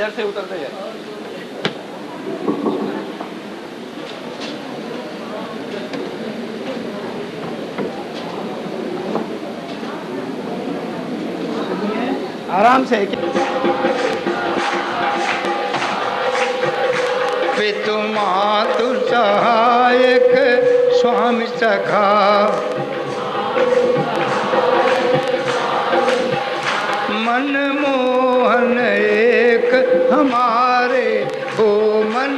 इधर से उतरते जाए। आराम से। पितु मातु सहायक स्वामी सखा, मन मोहन एक हमारे हो मन।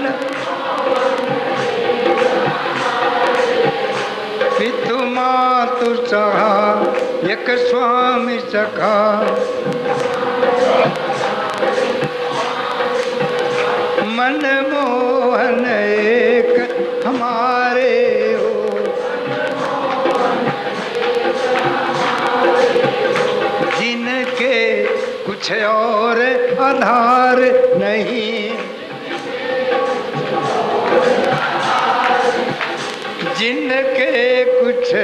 पितु मातु सहायक स्वामी सखा, मन मोहन एक हमारे हो। जिनके कुछ और आधार नहीं, जिनके कुछ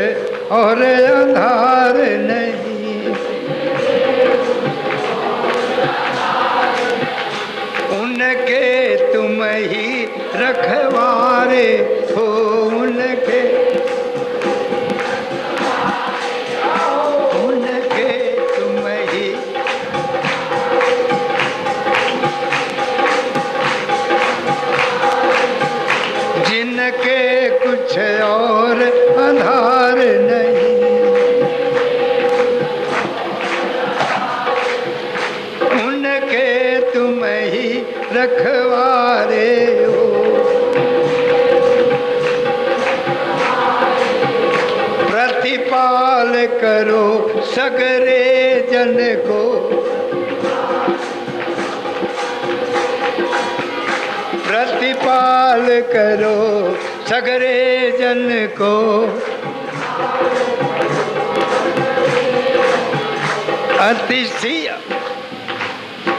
और आधार नहीं, उनके तुम ही रखवारे हो। उनके तुम ही जिनके कुछ और आधार नहीं, उनके तुम ही रखवारे हो। प्रतिपाल करो सगरे जन को, प्रतिपाल करो सगरे जन को।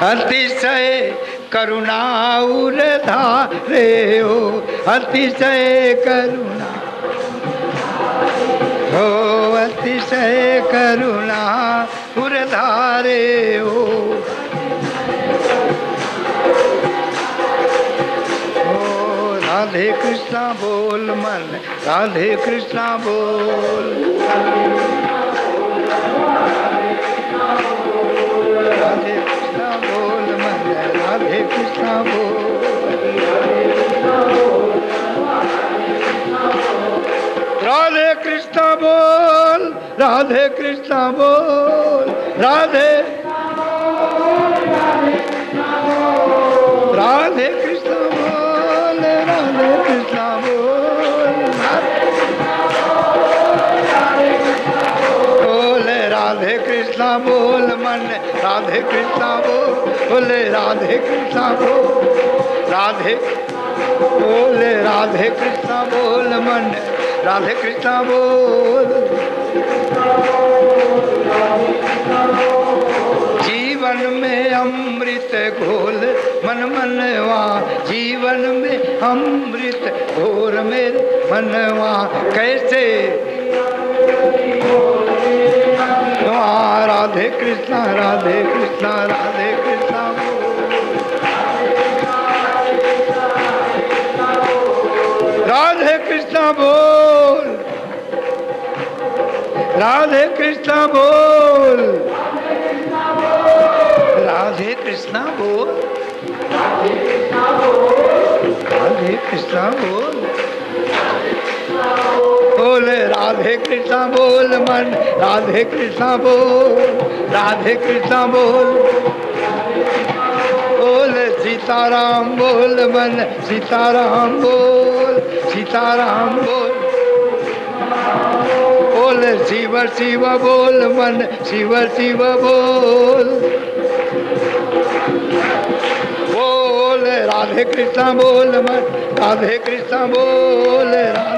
अतिशय करुणा उर धारे हो। अतिशय करुणा हो, अतिशय करुणा उर धारे हो। राधे कृष्णा बोल मन, राधे कृष्णा बोल, राधे कृष्णा बोल मन, राधे कृष्णा बोल, राधे कृष्णा बोल, राधे कृष्णा बोल, राधे राधे कृष्णा बोल, राधे कृष्णा बोल, बोले राधे कृष्णा बोल मन, राधे कृष्णा बोल, बोले राधे कृष्णा बोल, राधे बोले राधे कृष्णा बोल मन, राधे कृष्णा बोल। जीवन में अमृत घोल मन मनवा, जीवन में अमृत घोर मेरे मनवा। कैसे राधे कृष्णा, राधे कृष्णा, राधे कृष्णा राधे कृष्णा बोल, राधे कृष्णा बोल, राधे कृष्णा बोल, राधे कृष्णा बोल, बोले राधे कृष्णा बोल मन, राधे कृष्णा बोल, राधे कृष्णा बोल, बोले सीताराम बोल मन, सीताराम बोल, सीताराम बोल, बोले शिव शिव बोल मन, शिव शिव बोल, बोले राधे कृष्णा बोल मन, राधे कृष्णा बोल, राधे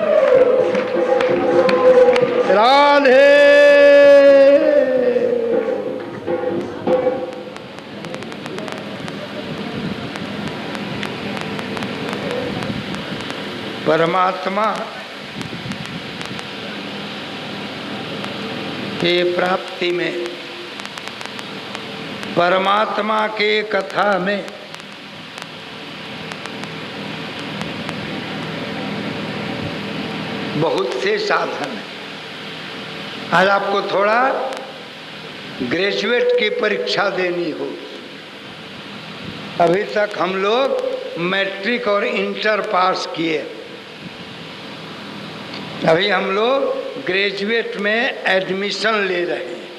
राधे। परमात्मा के प्राप्ति में, परमात्मा के कथा में बहुत से साधन हैं। आज आपको थोड़ा ग्रेजुएट की परीक्षा देनी हो, अभी तक हम लोग मैट्रिक और इंटर पास किए, अभी हम लोग ग्रेजुएट में एडमिशन ले रहे हैं,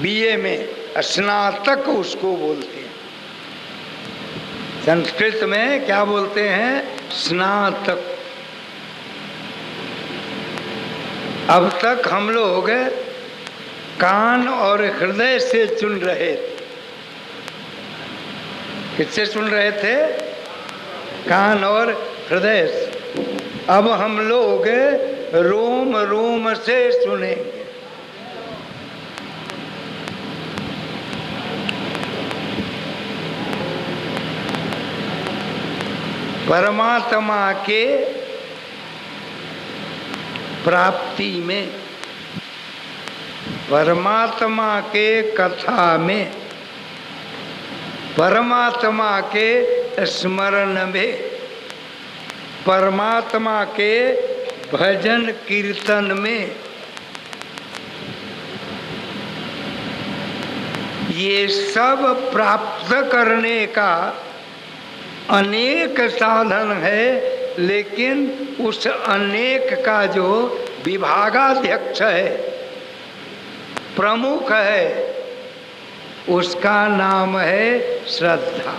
बीए में, स्नातक उसको बोलते हैं, संस्कृत में क्या बोलते हैं, स्नातक। अब तक हम लोग कान और हृदय से चुन रहे थे। किससे सुन रहे थे? कान और हृदय से। अब हम लोग रोम रोम से सुनेंगे। परमात्मा के प्राप्ति में, परमात्मा के कथा में, परमात्मा के स्मरण में, परमात्मा के भजन कीर्तन में, ये सब प्राप्त करने का अनेक साधन है, लेकिन उस अनेक का जो विभागाध्यक्ष है, प्रमुख है, उसका नाम है श्रद्धा।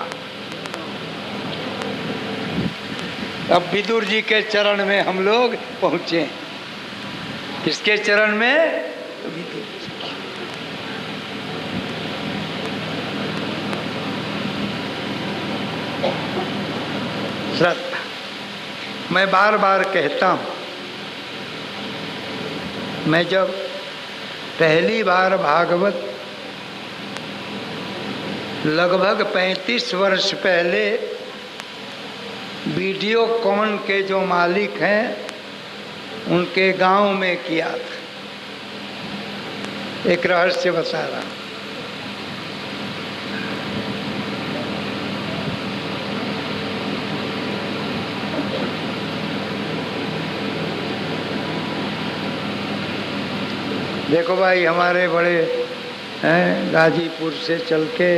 अब विदुर जी के चरण में हम लोग पहुंचे। किसके चरण में? विदुर जी के। श्रद्धा। मैं बार बार कहता हूं, मैं जब पहली बार भागवत लगभग 35 वर्ष पहले वीडियोकॉन के जो मालिक हैं उनके गांव में किया था, एक रहस्य बता रहा हूं। देखो भाई, हमारे बड़े हैं, गाजीपुर से चल के,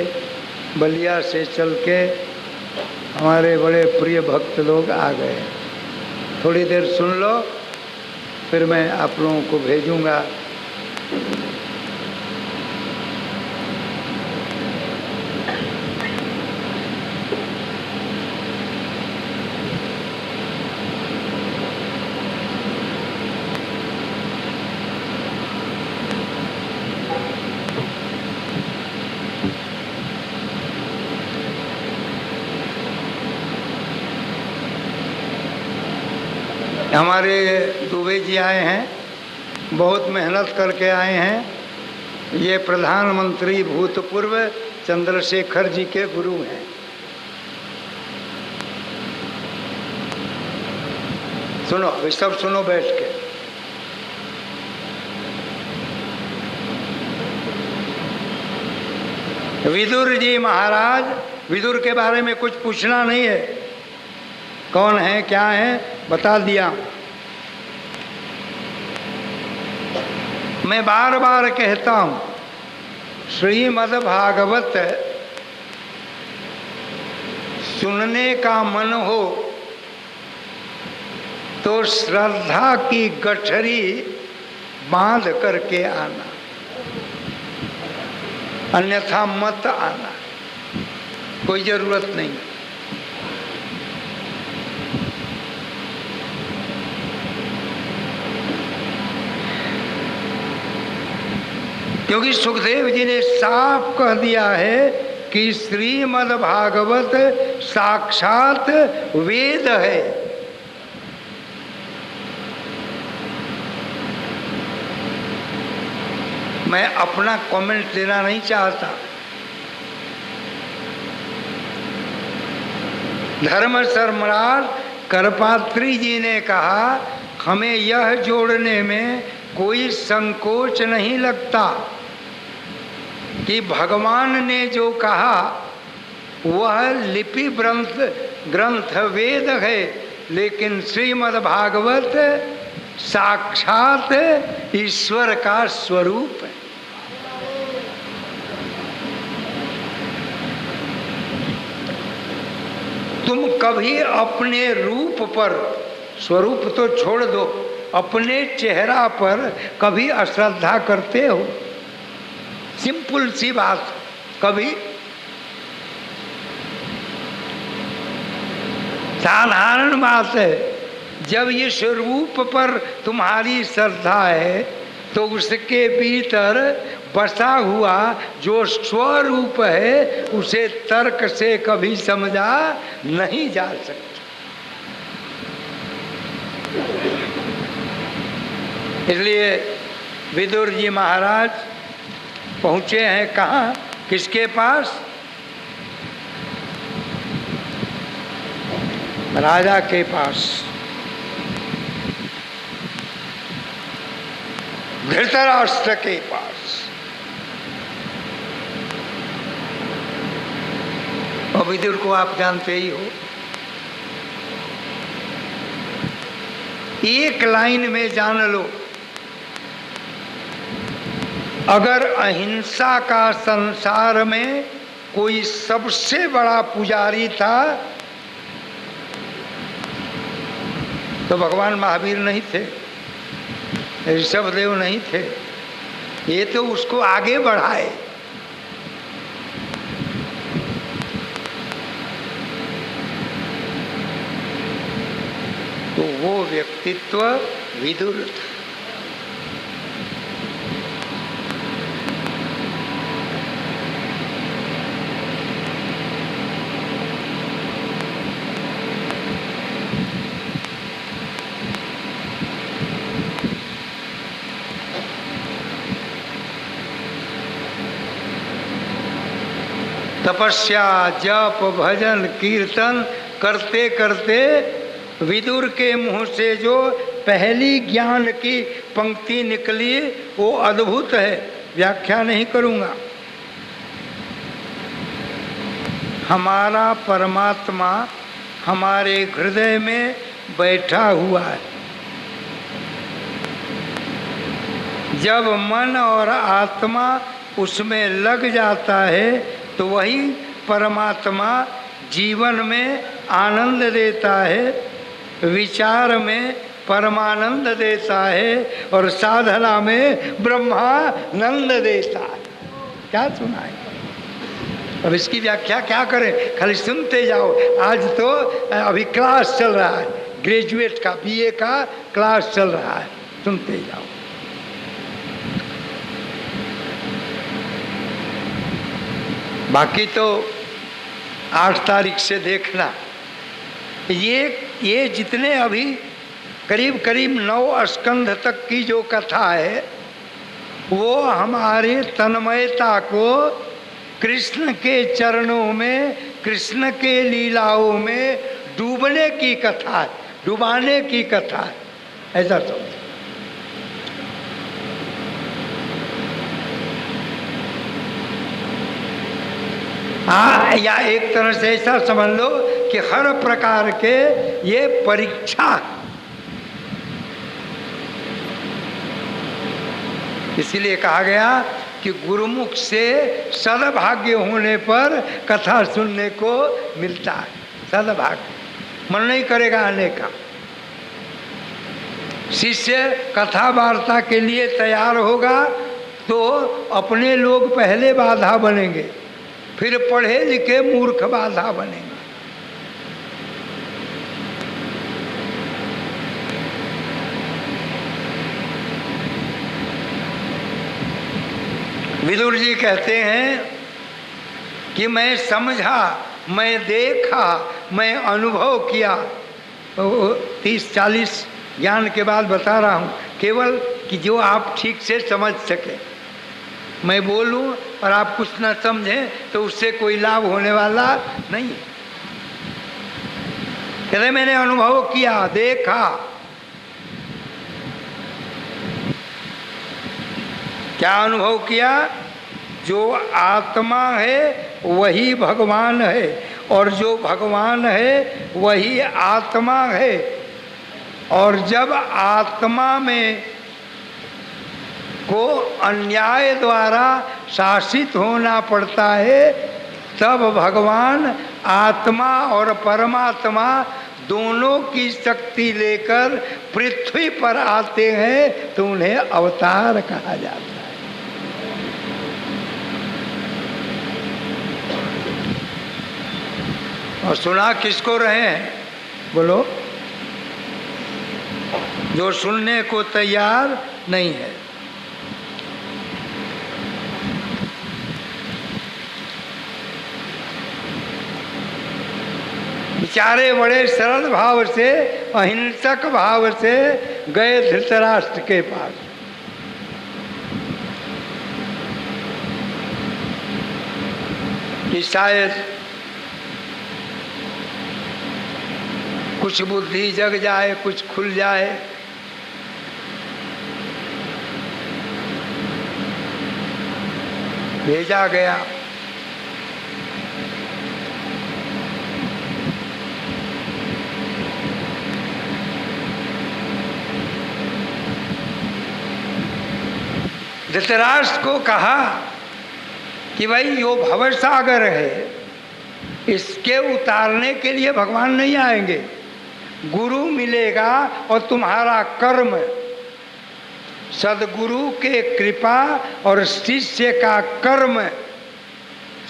बलिया से चल के हमारे बड़े प्रिय भक्त लोग आ गए। थोड़ी देर सुन लो, फिर मैं आप लोगों को भेजूंगा। हमारे दुबे जी आए हैं, बहुत मेहनत करके आए हैं। ये प्रधानमंत्री भूतपूर्व चंद्रशेखर जी के गुरु हैं। सुनो, अभी सब सुनो बैठ के। विदुर जी महाराज, विदुर के बारे में कुछ पूछना नहीं है, कौन है क्या है बता दिया। मैं बार बार कहता हूं, श्रीमद् भागवत सुनने का मन हो तो श्रद्धा की गठरी बांध करके आना, अन्यथा मत आना, कोई जरूरत नहीं। क्योंकि सुखदेव जी ने साफ कह दिया है कि श्रीमद् भागवत साक्षात वेद है। मैं अपना कमेंट देना नहीं चाहता। धर्म सम्राट करपात्री जी ने कहा, हमें यह जोड़ने में कोई संकोच नहीं लगता कि भगवान ने जो कहा वह लिपि ग्रंथ वेद है, लेकिन श्रीमद् भागवत साक्षात ईश्वर का स्वरूप है। तुम कभी अपने रूप पर, स्वरूप तो छोड़ दो, अपने चेहरा पर कभी अश्रद्धा करते हो? सिंपल सी बात, कभी? साधारण बात है। जब ये स्वरूप पर तुम्हारी श्रद्धा है तो उसके भीतर बसा हुआ जो स्वरूप है उसे तर्क से कभी समझा नहीं जा सकता। इसलिए विदुर जी महाराज पहुँचे हैं कहाँ, किसके पास? राजा के पास, धृतराष्ट्र के पास। और विदुर को आप जानते ही हो, एक लाइन में जान लो, अगर अहिंसा का संसार में कोई सबसे बड़ा पुजारी था तो भगवान महावीर नहीं थे, ऋषभदेव नहीं थे। ये तो उसको आगे बढ़ाए। तो वो व्यक्तित्व विदुर था। तपस्या, जप, भजन, कीर्तन करते करते विदुर के मुंह से जो पहली ज्ञान की पंक्ति निकली वो अद्भुत है, व्याख्या नहीं करूँगा। हमारा परमात्मा हमारे हृदय में बैठा हुआ है। जब मन और आत्मा उसमें लग जाता है तो वही परमात्मा जीवन में आनंद देता है, विचार में परमानंद देता है और साधना में ब्रह्मानंद देता है। क्या सुना है? अब इसकी व्याख्या क्या करें, खाली सुनते जाओ। आज तो अभी क्लास चल रहा है, ग्रेजुएट का, बीए का क्लास चल रहा है, सुनते जाओ। बाकी तो 8 तारीख से देखना। ये जितने अभी करीब करीब 9 स्कंध तक की जो कथा है वो हमारे तन्मयता को कृष्ण के चरणों में, कृष्ण के लीलाओं में डूबने की कथा है, डुबाने की कथा है, ऐसा समझो। हाँ, या एक तरह से ऐसा समझ लो कि हर प्रकार के ये परीक्षा, इसीलिए कहा गया कि गुरुमुख से सद्भाग्य होने पर कथा सुनने को मिलता है। सद्भाग्य, मन नहीं करेगा आने का। शिष्य कथा वार्ता के लिए तैयार होगा तो अपने लोग पहले बाधा बनेंगे, फिर पढ़े लिखे मूर्ख बाधा बनेंगे। विदुर जी कहते हैं कि मैं समझा, मैं देखा, मैं अनुभव किया। 30-40 ज्ञान के बाद बता रहा हूँ, केवल कि जो आप ठीक से समझ सके। मैं बोलूं और आप कुछ न समझें तो उससे कोई लाभ होने वाला नहीं। कहते मैंने अनुभव किया, देखा। क्या अनुभव किया? जो आत्मा है वही भगवान है और जो भगवान है वही आत्मा है। और जब आत्मा में को अन्याय द्वारा शासित होना पड़ता है, तब भगवान आत्मा और परमात्मा दोनों की शक्ति लेकर पृथ्वी पर आते हैं, तो उन्हें अवतार कहा जाता है। और सुना किसको रहे हैं? बोलो, जो सुनने को तैयार नहीं है। बेचारे बड़े सरल भाव से, अहिंसक भाव से गए धृतराष्ट्र के पास। कि शायद कुछ बुद्धि जग जाए, कुछ खुल जाए। भेजा गया। धृतराष्ट्र को कहा कि भाई यो भवसागर है, इसके उतारने के लिए भगवान नहीं आएंगे, गुरु मिलेगा और तुम्हारा कर्म, सदगुरु के कृपा और शिष्य का कर्म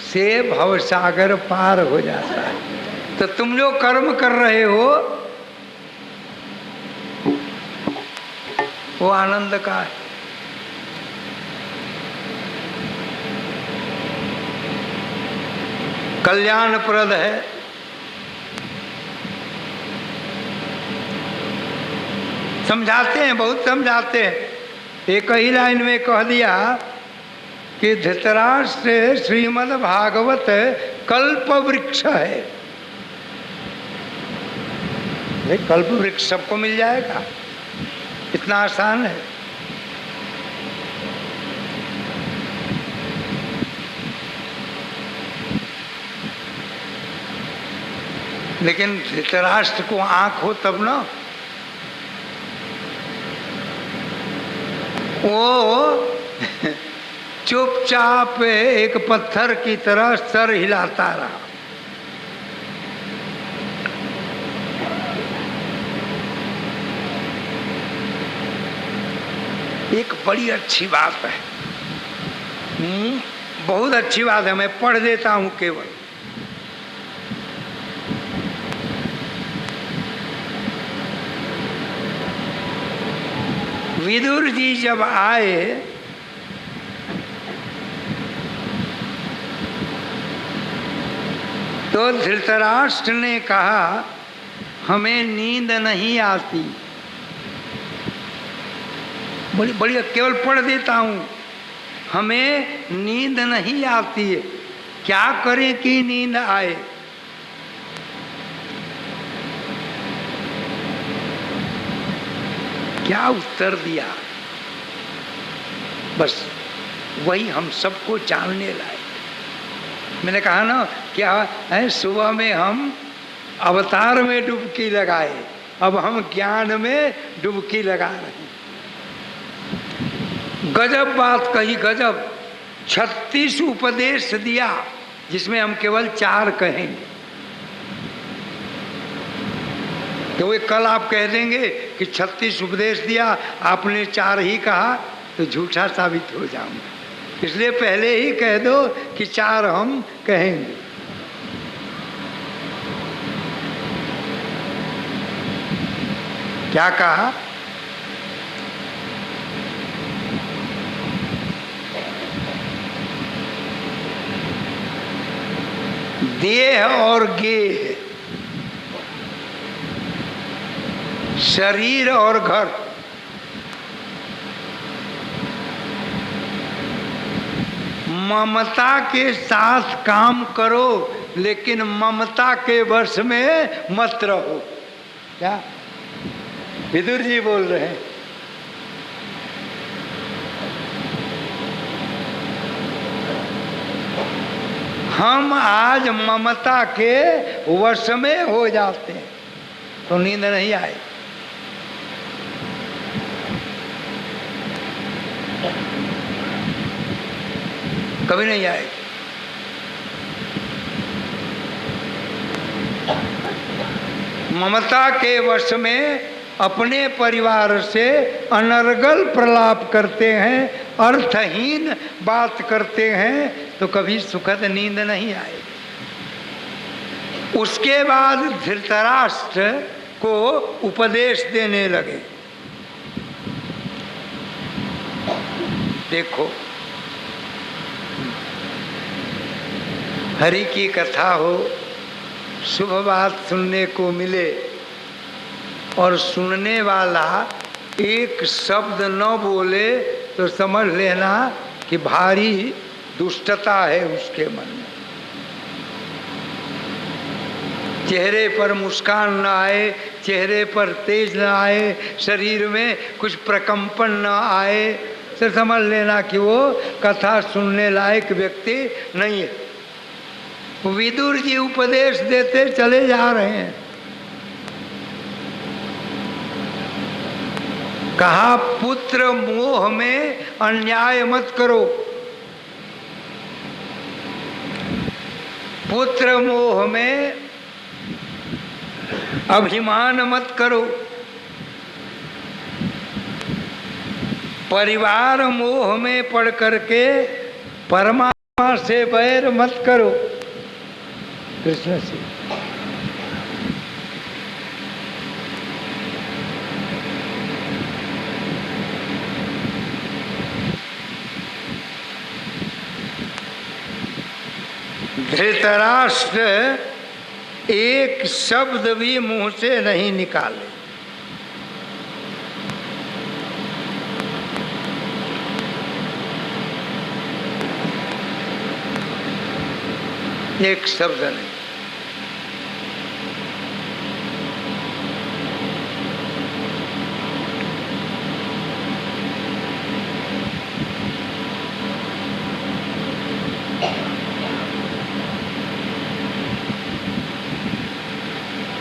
से भवसागर पार हो जाता है। तो तुम जो कर्म कर रहे हो वो आनंद का है। कल्याणप्रद है। समझाते हैं, बहुत समझाते हैं। एक ही लाइन में कह दिया कि धृतराष्ट्र श्रीमद् भागवत कल्प वृक्ष है। कल्प वृक्ष सबको मिल जाएगा? इतना आसान है? लेकिन धृतराष्ट्र को आंख हो तब ना। वो चुपचाप एक पत्थर की तरह सर हिलाता रहा। एक बड़ी अच्छी बात है, बहुत अच्छी बात है, मैं पढ़ देता हूं केवल। विदुर जी जब आए तो धृतराष्ट्र ने कहा हमें नींद नहीं आती। बड़ी बड़ी केवल पढ़ देता हूं। हमें नींद नहीं आती है, क्या करें कि नींद आए? क्या उत्तर दिया? बस वही हम सबको जानने लायक। मैंने कहा ना, क्या है, सुबह में हम अवतार में डुबकी लगाए, अब हम ज्ञान में डुबकी लगा रहे हैं। गजब बात कही, गजब। 36 उपदेश दिया, जिसमें हम केवल 4 कहेंगे। तो वे कल आप कह देंगे कि 36 उपदेश दिया, आपने 4 ही कहा, तो झूठा साबित हो जाऊंगा। इसलिए पहले ही कह दो कि 4 हम कहेंगे। क्या कहा? देह और गेह, शरीर और घर, ममता के साथ काम करो, लेकिन ममता के वश में मत रहो। क्या विदुर जी बोल रहे हैं? हम आज ममता के वश में हो जाते हैं तो नींद नहीं आए। कभी नहीं आए। ममता के वश में अपने परिवार से अनर्गल प्रलाप करते हैं, अर्थहीन बात करते हैं तो कभी सुखद नींद नहीं आएगी। उसके बाद धृतराष्ट्र को उपदेश देने लगे। देखो, हरि की कथा हो, शुभ बात सुनने को मिले और सुनने वाला एक शब्द न बोले तो समझ लेना कि भारी दुष्टता है उसके मन में। चेहरे पर मुस्कान न आए, चेहरे पर तेज न आए, शरीर में कुछ प्रकंपन न आए तो समझ लेना कि वो कथा सुनने लायक व्यक्ति नहीं है। विदुर जी उपदेश देते चले जा रहे हैं। कहा, पुत्र मोह में अन्याय मत करो, पुत्र मोह में अभिमान मत करो, परिवार मोह में पड़ करके परमात्मा से बैर मत करो। कृष्ण से धृतराष्ट्र एक शब्द भी मुंह से नहीं निकाले। एक शब्द नहीं।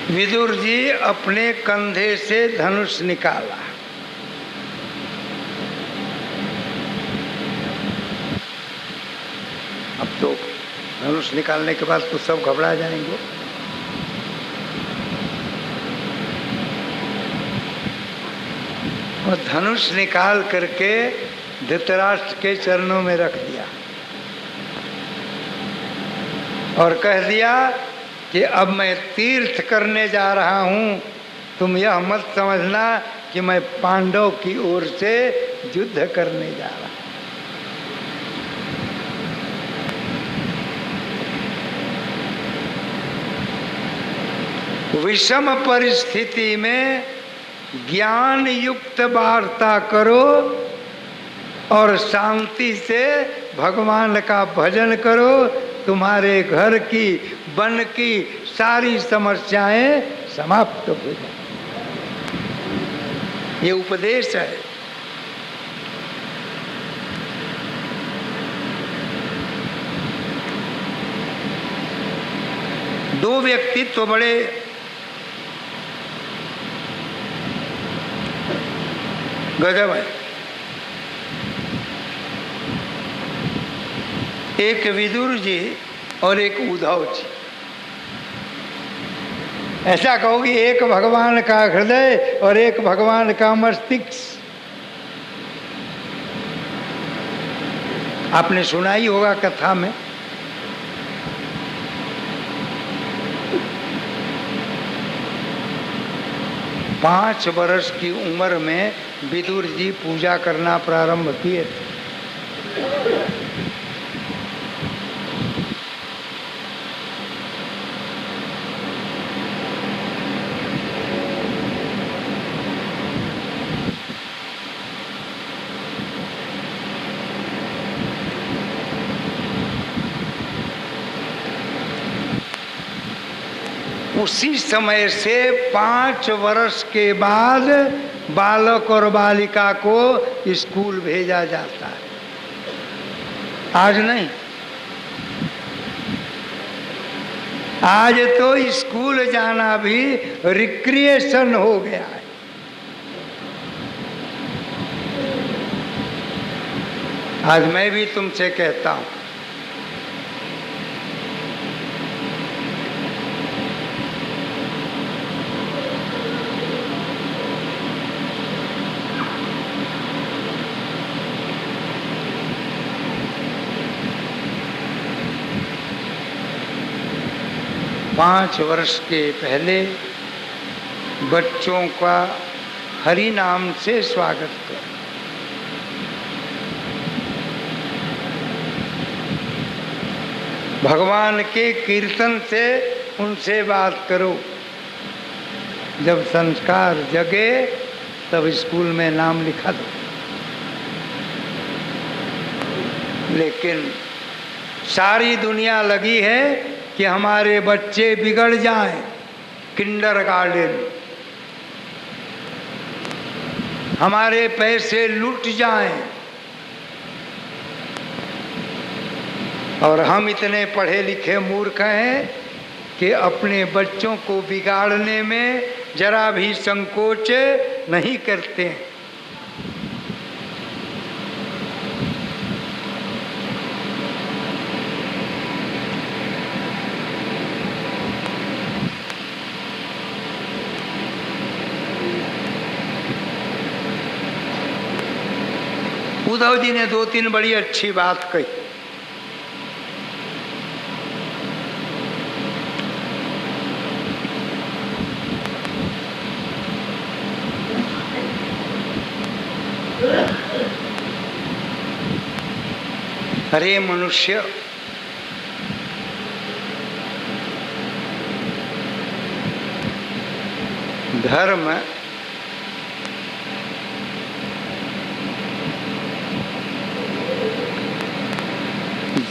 विदुर जी अपने कंधे से धनुष निकाला। अब तो धनुष निकालने के बाद तो सब घबरा जाएंगे। और धनुष निकाल करके धृतराष्ट्र के चरणों में रख दिया और कह दिया कि अब मैं तीर्थ करने जा रहा हूं, तुम यह मत समझना कि मैं पांडव की ओर से युद्ध करने जा रहा हूं। विषम परिस्थिति में ज्ञान युक्त वार्ता करो और शांति से भगवान का भजन करो, तुम्हारे घर की वन की सारी समस्याएं समाप्त हो जाए। ये उपदेश है। दो व्यक्तित्व बड़े गजब है। एक विदुर जी और एक उद्धव जी। ऐसा कहो कि एक भगवान का हृदय और एक भगवान का मस्तिष्क। आपने सुना ही होगा कथा में, पांच वर्ष की उम्र में विदुर जी पूजा करना प्रारंभ किए थे। उसी समय से 5 वर्ष के बाद बालक और बालिका को स्कूल भेजा जाता है। आज नहीं। आज तो स्कूल जाना भी रिक्रिएशन हो गया है। आज मैं भी तुमसे कहता हूं, पाँच वर्ष के पहले बच्चों का हरि नाम से स्वागत करो। भगवान के कीर्तन से उनसे बात करो। जब संस्कार जगे तब स्कूल में नाम लिखा दो। लेकिन सारी दुनिया लगी है कि हमारे बच्चे बिगड़ जाएं। किंडरगार्टन, हमारे पैसे लुट जाएं, और हम इतने पढ़े लिखे मूर्ख हैं कि अपने बच्चों को बिगाड़ने में जरा भी संकोच नहीं करते हैं। उद्धव जी ने दो तीन बड़ी अच्छी बात कही। अरे मनुष्य, धर्म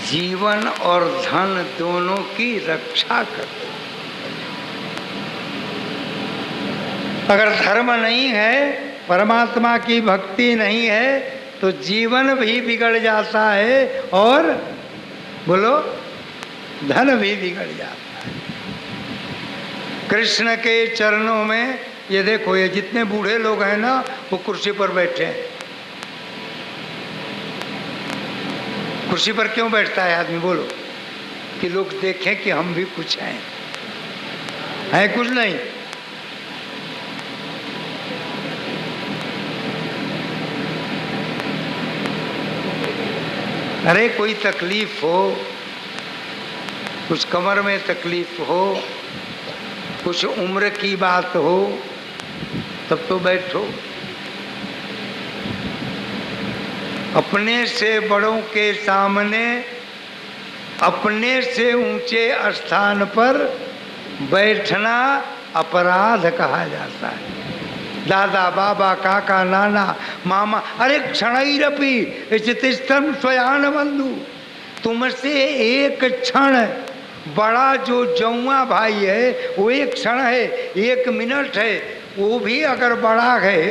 जीवन और धन दोनों की रक्षा करता। अगर धर्म नहीं है, परमात्मा की भक्ति नहीं है, तो जीवन भी बिगड़ जाता है और बोलो धन भी बिगड़ जाता है। कृष्ण के चरणों में ये देखो, ये जितने बूढ़े लोग हैं ना, वो कुर्सी पर बैठे हैं। कुर्सी पर क्यों बैठता है आदमी बोलो? कि लोग देखें कि हम भी कुछ हैं। है कुछ नहीं। अरे कोई तकलीफ हो, कुछ कमर में तकलीफ हो, कुछ उम्र की बात हो, तब तो बैठो। अपने से बड़ों के सामने, अपने से ऊंचे स्थान पर बैठना अपराध कहा जाता है। दादा बाबा काका नाना मामा, अरे क्षणैरपि चितिष्ठम स्वयान बंधु, तुमसे एक क्षण बड़ा जो जौआ भाई है वो एक क्षण है, एक मिनट है, वो भी अगर बड़ा है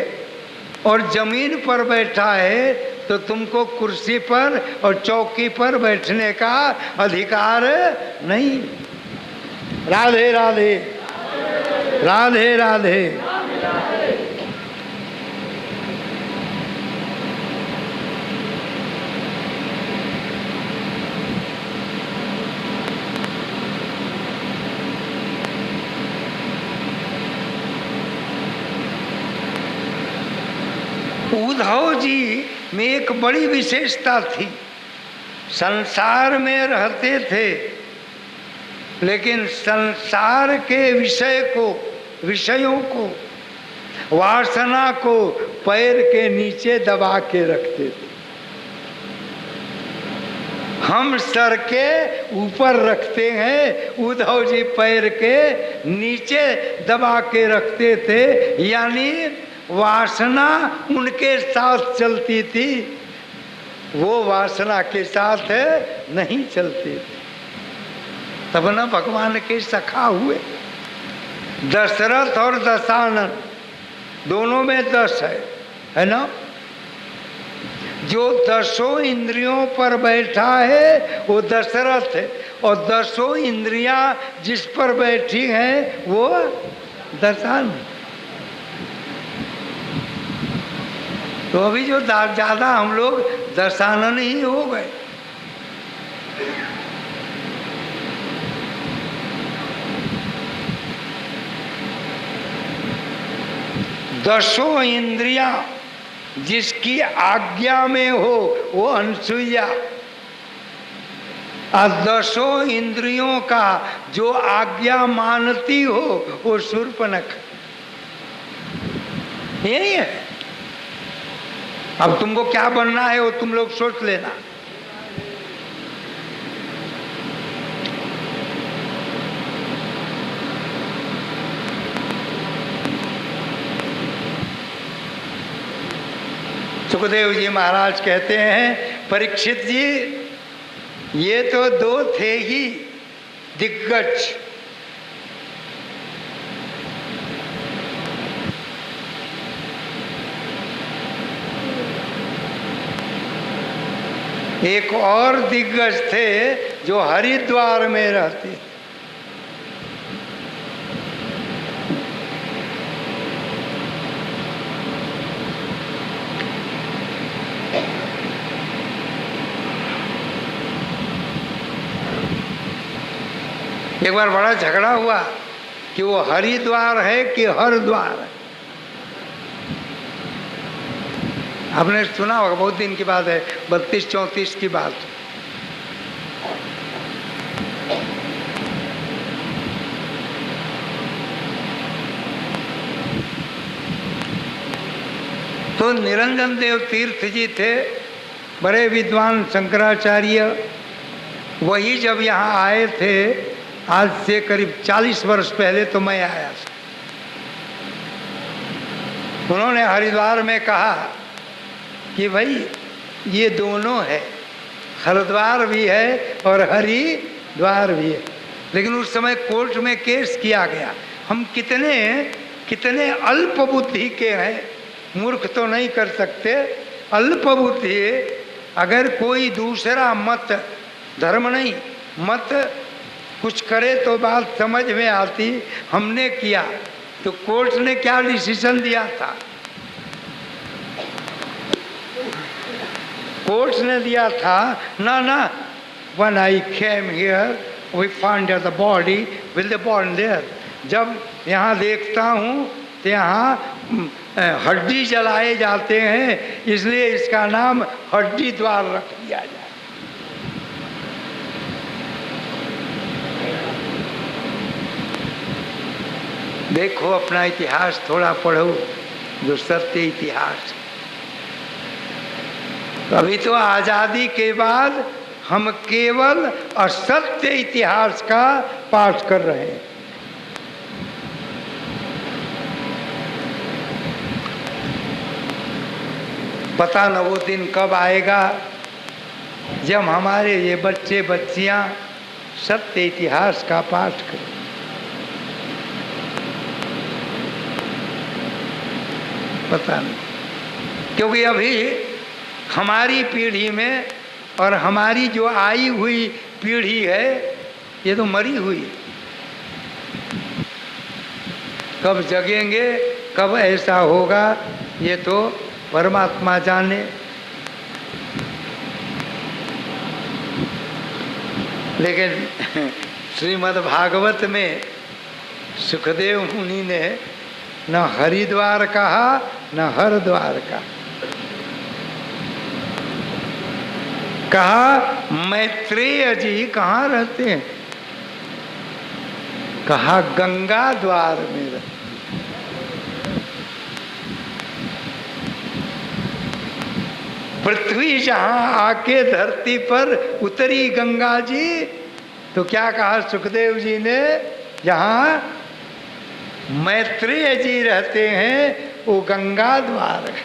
और जमीन पर बैठा है तो तुमको कुर्सी पर और चौकी पर बैठने का अधिकार नहीं। राधे राधे, राधे राधे। उद्धव जी में एक बड़ी विशेषता थी। संसार में रहते थे, लेकिन संसार के विषयों को, वासना को पैर के नीचे दबा के रखते थे। हम सर के ऊपर रखते हैं, उद्धव जी पैर के नीचे दबा के रखते थे। यानी वासना उनके साथ चलती थी, वो वासना के साथ नहीं चलती थी। तब ना भगवान के सखा हुए। दशरथ और दशानन दोनों में 10 है ना। जो 10 इंद्रियों पर बैठा है वो दशरथ है, और 10 इंद्रियां जिस पर बैठी हैं वो दर्शन। तो अभी जो ज्यादा हम लोग दर्शानन ही हो गए। दसों इंद्रियां जिसकी आज्ञा में हो वो अनसुईया, और 10 इंद्रियों का जो आज्ञा मानती हो वो शूर्पणख। यही है। अब तुमको क्या बनना है वो तुम लोग सोच लेना। सुखदेव जी महाराज कहते हैं, परीक्षित जी ये तो 2 थे ही दिग्गज, एक और दिग्गज थे जो हरिद्वार में रहते। एक बार बड़ा झगड़ा हुआ कि वो हरिद्वार है कि हरद्वार है। आपने सुना होगा, बहुत दिन की बात है, 32-34 की बात। तो निरंजन देव तीर्थ जी थे, बड़े विद्वान शंकराचार्य। वही जब यहाँ आए थे, आज से करीब 40 वर्ष पहले तो मैं आया था। उन्होंने हरिद्वार में कहा कि भाई ये दोनों है, हरिद्वार भी है और हरिद्वार भी है। लेकिन उस समय कोर्ट में केस किया गया। हम कितने अल्प बुद्धि के हैं, मूर्ख तो नहीं कर सकते, अल्प बुद्धि। अगर कोई दूसरा मत, धर्म नहीं मत कुछ करे तो बात समझ में आती। हमने किया तो कोर्ट ने क्या डिसीजन दिया था? कोर्ट ने दिया था ना, when I came here we found the body with the born there। जब यहाँ देखता हूँ तो यहाँ हड्डी जलाए जाते हैं, इसलिए इसका नाम हड्डी द्वार रख दिया जाए। देखो अपना इतिहास थोड़ा पढ़ो, जो सत्य इतिहास। अभी तो आजादी के बाद हम केवल असत्य इतिहास का पाठ कर रहे हैं। पता न वो दिन कब आएगा जब हमारे ये बच्चे बच्चियां सत्य इतिहास का पाठ करें। पता नहीं, क्योंकि अभी हमारी पीढ़ी में और हमारी जो आई हुई पीढ़ी है ये तो मरी हुई है। कब जगेंगे, कब ऐसा होगा, ये तो परमात्मा जाने। लेकिन श्रीमद् भागवत में सुखदेव मुनि ने न हरिद्वार कहा न हरद्वार कहा। मैत्रेय जी कहाँ रहते हैं? कहा गंगा द्वार में रहते। पृथ्वी जहां आके धरती पर उतरी गंगा जी, तो क्या कहा सुखदेव जी ने? जहां मैत्रेय जी रहते हैं वो गंगा द्वार है।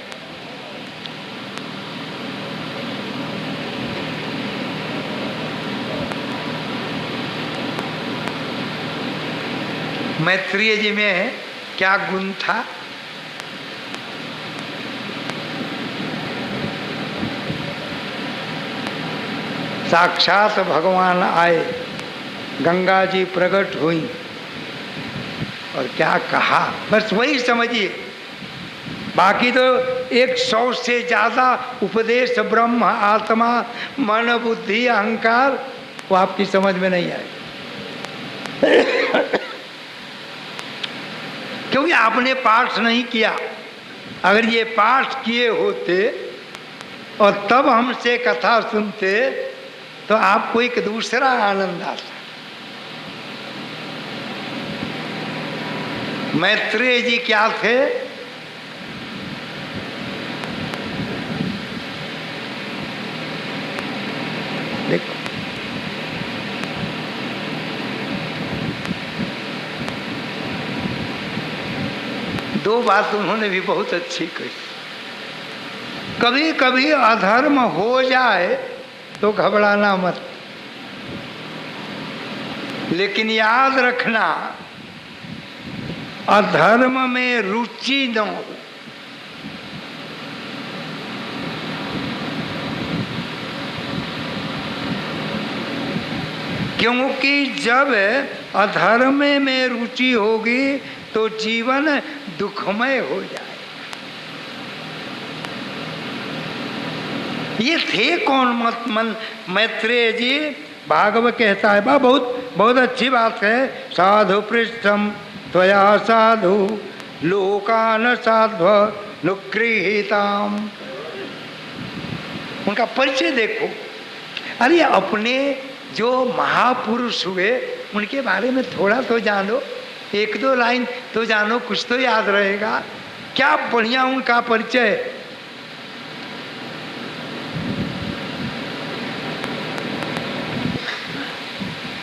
मैत्रेय जी में क्या गुण था? साक्षात भगवान आए गंगा जी प्रकट हुई और क्या कहा, बस वही समझिए। बाकी तो 100 से ज्यादा उपदेश ब्रह्म आत्मा मन बुद्धि अहंकार वो आपकी समझ में नहीं आए क्योंकि आपने पाठ नहीं किया। अगर ये पाठ किए होते और तब हमसे कथा सुनते तो आपको एक दूसरा आनंद आता। मैत्रेय जी क्या थे? देखो दो बात उन्होंने भी बहुत अच्छी कही। कभी कभी अधर्म हो जाए तो घबराना मत, लेकिन याद रखना अधर्म में रुचि न हो। क्योंकि जब अधर्म में रुचि होगी तो जीवन दुखमय हो जाए। ये थे कौन मन मैत्रेय जी? भागवत कहता है बहुत बहुत अच्छी बात है। साधु पृष्ठम त्वया साधु लोकान साध्व नुगृहीताम। उनका परिचय देखो। अरे अपने जो महापुरुष हुए उनके बारे में थोड़ा तो जानो, 1-2 लाइन तो जानो, कुछ तो याद रहेगा। क्या बढ़िया उनका परिचय।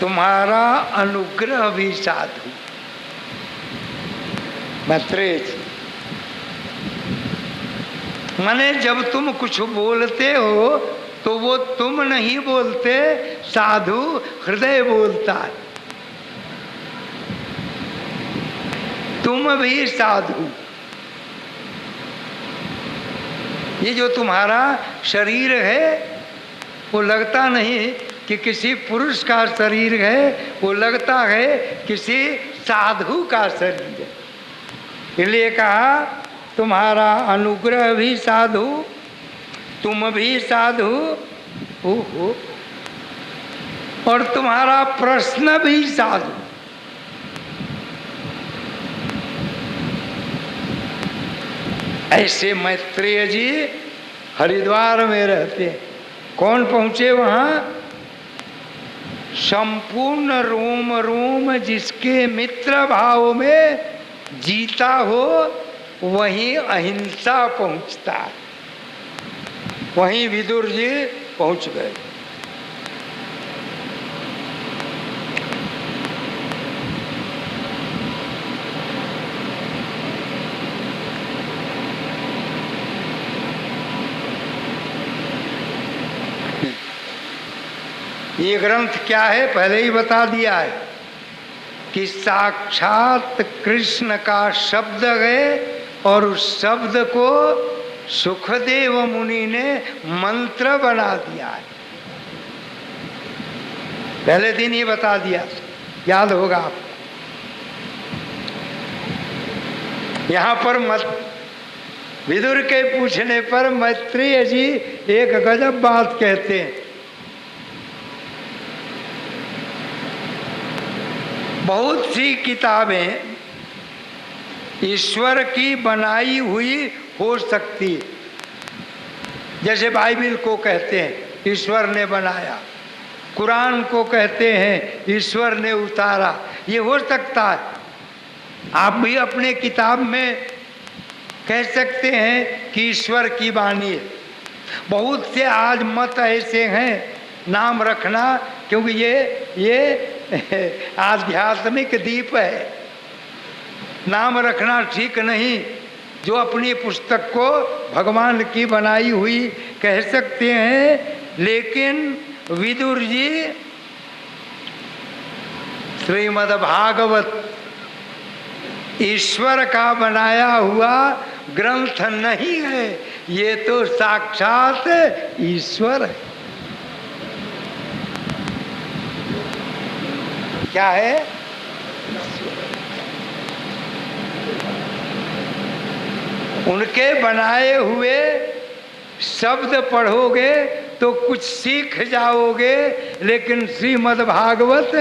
तुम्हारा अनुग्रह भी साधु। मैत्रेय माने जब तुम कुछ बोलते हो तो वो तुम नहीं बोलते, साधु हृदय बोलता है। तुम भी साधु। ये जो तुम्हारा शरीर है वो लगता नहीं कि किसी पुरुष का शरीर है, वो लगता है किसी साधु का शरीर है। इसलिए कहा तुम्हारा अनुग्रह भी साधु, तुम भी साधु, ओहो, और तुम्हारा प्रश्न भी साधु। ऐसे मैत्रेय जी हरिद्वार में रहते हैं। कौन पहुंचे वहां? संपूर्ण रोम रोम जिसके मित्र भाव में जीता हो वहीं अहिंसा पहुंचता है। वहीं विदुर जी पहुंच गए। ये ग्रंथ क्या है पहले ही बता दिया है कि साक्षात कृष्ण का शब्द है और उस शब्द को सुखदेव मुनि ने मंत्र बना दिया है। पहले दिन ही बता दिया, याद होगा आपको। यहां पर विदुर के पूछने पर मैत्रेय जी एक गजब बात कहते हैं। बहुत सी किताबें ईश्वर की बनाई हुई हो सकती है। जैसे बाइबिल को कहते हैं ईश्वर ने बनाया, कुरान को कहते हैं ईश्वर ने उतारा, ये हो सकता है। आप भी अपने किताब में कह सकते हैं कि ईश्वर की वाणी है। बहुत से आज मत ऐसे हैं, नाम रखना, क्योंकि ये आध्यात्मिक दीप है, नाम रखना ठीक नहीं। जो अपनी पुस्तक को भगवान की बनाई हुई कह सकते हैं, लेकिन विदुर जी श्रीमद् भागवत ईश्वर का बनाया हुआ ग्रंथ नहीं है, ये तो साक्षात ईश्वर है। क्या है? उनके बनाए हुए शब्द पढ़ोगे तो कुछ सीख जाओगे, लेकिन श्रीमद् भागवत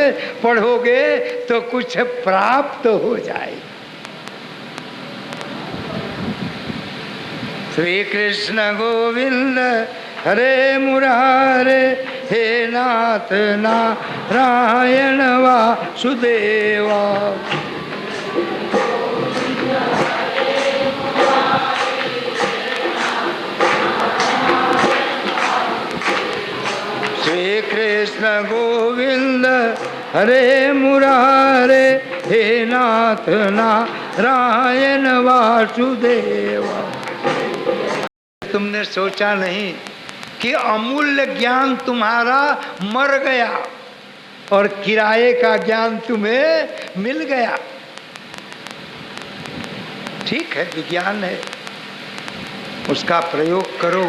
पढ़ोगे तो कुछ प्राप्त हो जाएगा। श्री कृष्ण गोविंद हरे मुरारे, हे नाथ नारायण वासुदेवा। श्री कृष्ण गोविंद हरे मुरारे, हे नाथ नारायण वासुदेवा। तुमने सोचा नहीं कि अमूल्य ज्ञान तुम्हारा मर गया और किराए का ज्ञान तुम्हें मिल गया। ठीक है, विज्ञान है, उसका प्रयोग करो,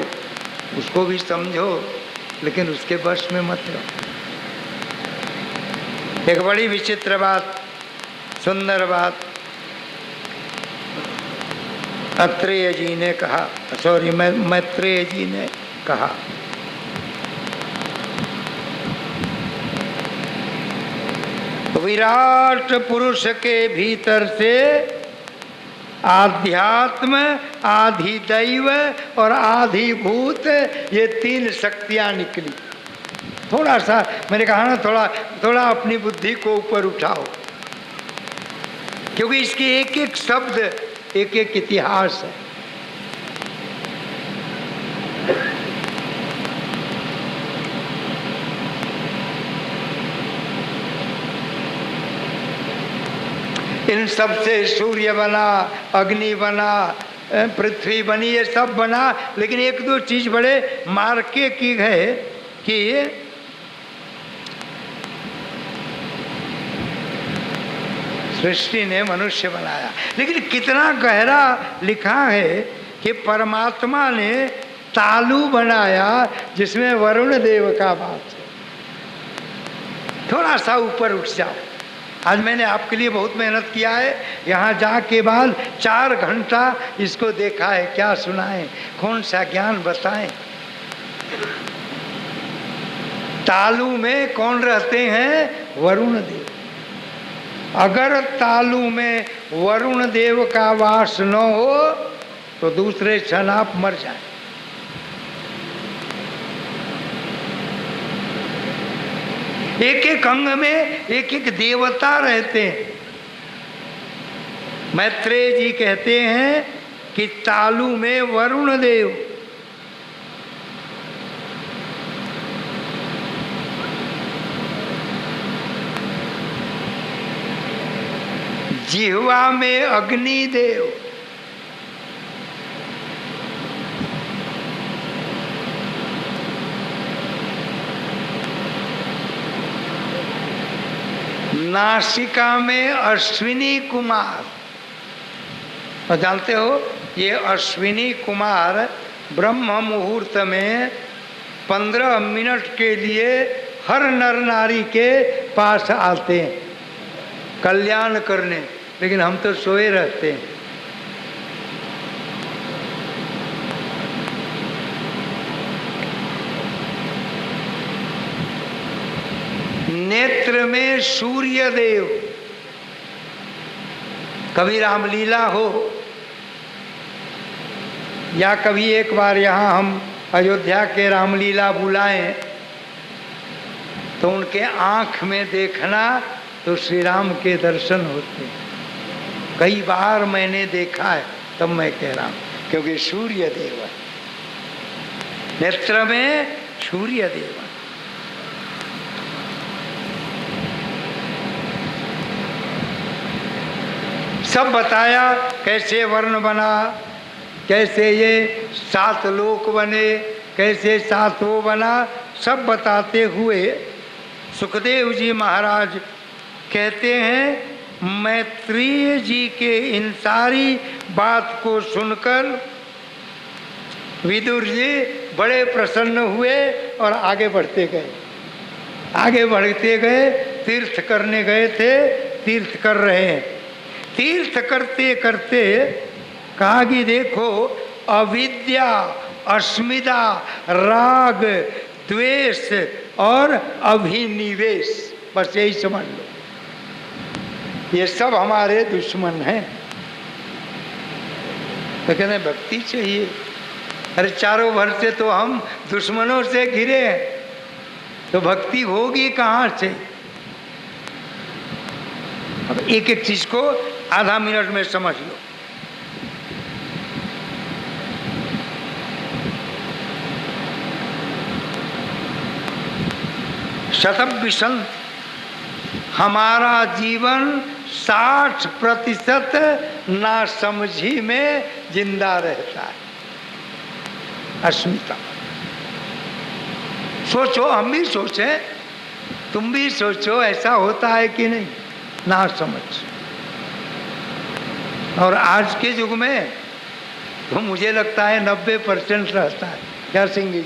उसको भी समझो, लेकिन उसके वश में मत रहो। एक बड़ी विचित्र बात, सुंदर बात अत्रेय जी ने कहा, सॉरी मैत्रेय जी ने कहा। विराट पुरुष के भीतर से आध्यात्म, आधिदैव और आधिभूत, ये तीन शक्तियां निकली। थोड़ा सा मैंने कहा ना, थोड़ा अपनी बुद्धि को ऊपर उठाओ, क्योंकि इसके एक एक शब्द एक एक इतिहास है। इन सब से सूर्य बना, अग्नि बना, पृथ्वी बनी, ये सब बना, लेकिन एक दो चीज बड़े मार्के की है कि सृष्टि ने मनुष्य बनाया, लेकिन कितना गहरा लिखा है कि परमात्मा ने तालु बनाया जिसमें वरुण देव का वास है। थोड़ा सा ऊपर उठ जाओ। आज मैंने आपके लिए बहुत मेहनत किया है, यहाँ जाके बाद 4 घंटा इसको देखा है। क्या सुनाएं, कौन सा ज्ञान बताएं। तालु में कौन रहते हैं? वरुण देव। अगर तालु में वरुण देव का वास न हो तो दूसरे क्षण आप मर जाएं। एक एक अंग में एक एक देवता रहते हैं। मैत्रेय जी कहते हैं कि तालु में वरुण देव, जिह्वा में अग्नि देव, नासिका में अश्विनी कुमार। और जानते हो, ये अश्विनी कुमार ब्रह्म मुहूर्त में 15 मिनट के लिए हर नर नारी के पास आते हैं कल्याण करने, लेकिन हम तो सोए रहते हैं। नेत्र में सूर्य देव, कभी रामलीला हो या कभी एक बार यहाँ हम अयोध्या के रामलीला बुलाएं तो उनके आंख में देखना तो श्री राम के दर्शन होते हैं। कई बार मैंने देखा है, तब मैं कह रहा हूँ, क्योंकि सूर्य देव है, नेत्र में सूर्य देव है। सब बताया कैसे वर्ण बना, कैसे ये 7 लोक बने, कैसे 7 वो बना, सब बताते हुए सुखदेव जी महाराज कहते हैं, मैत्रेय जी के इन सारी बात को सुनकर विदुर जी बड़े प्रसन्न हुए और आगे बढ़ते गए। आगे बढ़ते गए तीर्थ करने गए थे, तीर्थ कर रहे हैं। तीर्थ करते करते कहा कि देखो अविद्या, अस्मिता, राग, द्वेष और अभिनिवेश, बस यही समझ लो, ये सब हमारे दुश्मन हैं। तो कहते हैं भक्ति चाहिए। अरे चारों भर से तो हम दुश्मनों से घिरे हैं, तो भक्ति होगी कहाँ से? अब एक एक चीज को आधा मिनट में समझ लो। शतविशं हमारा जीवन 60% नासमझी में जिंदा रहता है। अस्मिता, सोचो, हम भी सोचें, तुम भी सोचो, ऐसा होता है कि नहीं? ना समझ। और आज के युग में तो मुझे लगता है 90% रहता है। क्या सिंह जी?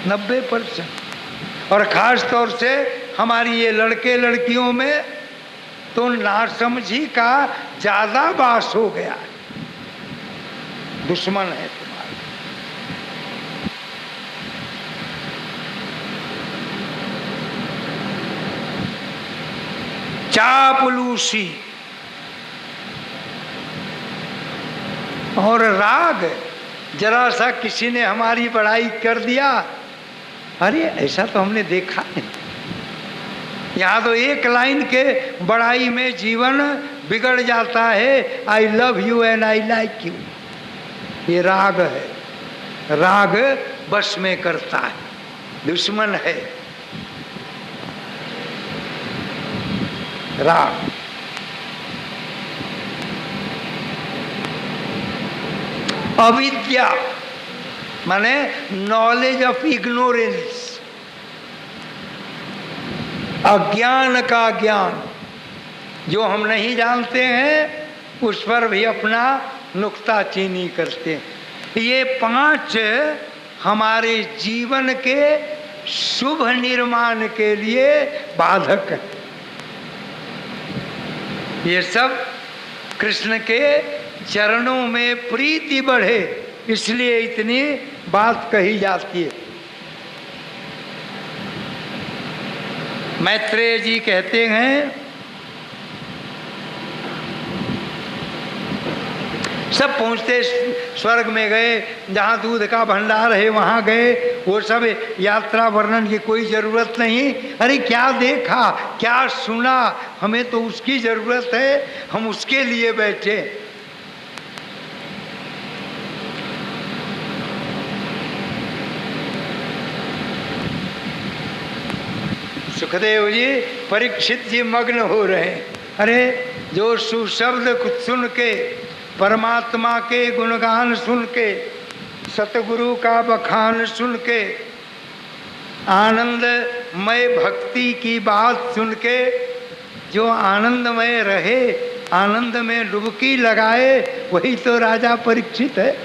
90%। और खास तौर से हमारी ये लड़के लड़कियों में तो नासमझी का ज्यादा वास हो गया है। दुश्मन है तुम्हारा। चापलूसी और राग, जरा सा किसी ने हमारी बड़ाई कर दिया, अरे ऐसा तो हमने देखा नहीं। यहाँ तो एक लाइन के बड़ाई में जीवन बिगड़ जाता है। I love you and I like you, ये राग है। राग बस में करता है, दुश्मन है राग। अविद्या माने नॉलेज ऑफ इग्नोरेंस, अज्ञान का ज्ञान। जो हम नहीं जानते हैं उस पर भी अपना नुक्ताचीनी करते हैं। ये 5 हमारे जीवन के शुभ निर्माण के लिए बाधक है। ये सब कृष्ण के चरणों में प्रीति बढ़े इसलिए इतनी बात कही जाती है। मैत्रेय जी कहते हैं सब पहुँचते स्वर्ग में गए, जहाँ दूध का भंडार है वहाँ गए, वो सब यात्रा वर्णन की कोई ज़रूरत नहीं। अरे क्या देखा, क्या सुना, हमें तो उसकी ज़रूरत है, हम उसके लिए बैठे। सुखदेव जी, परीक्षित जी मग्न हो रहे हैं। अरे जो सुशब्द सुन के, परमात्मा के गुणगान सुन के, सतगुरु का बखान सुन के, आनंदमय भक्ति की बात सुन के जो आनंदमय रहे, आनंद में डुबकी लगाए, वही तो राजा परीक्षित है।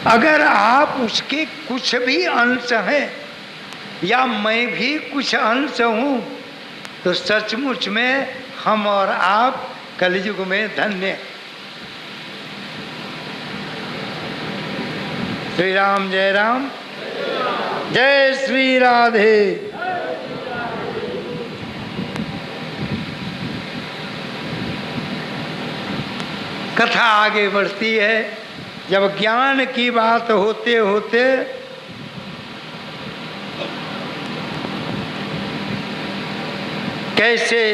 अगर आप उसके कुछ भी अंश हैं या मैं भी कुछ अंश हूं तो सचमुच में हम और आप कलयुग में धन्य। श्री राम जय राम, जय श्री राधे। कथा आगे बढ़ती है। जब ज्ञान की बात होते होते कैसे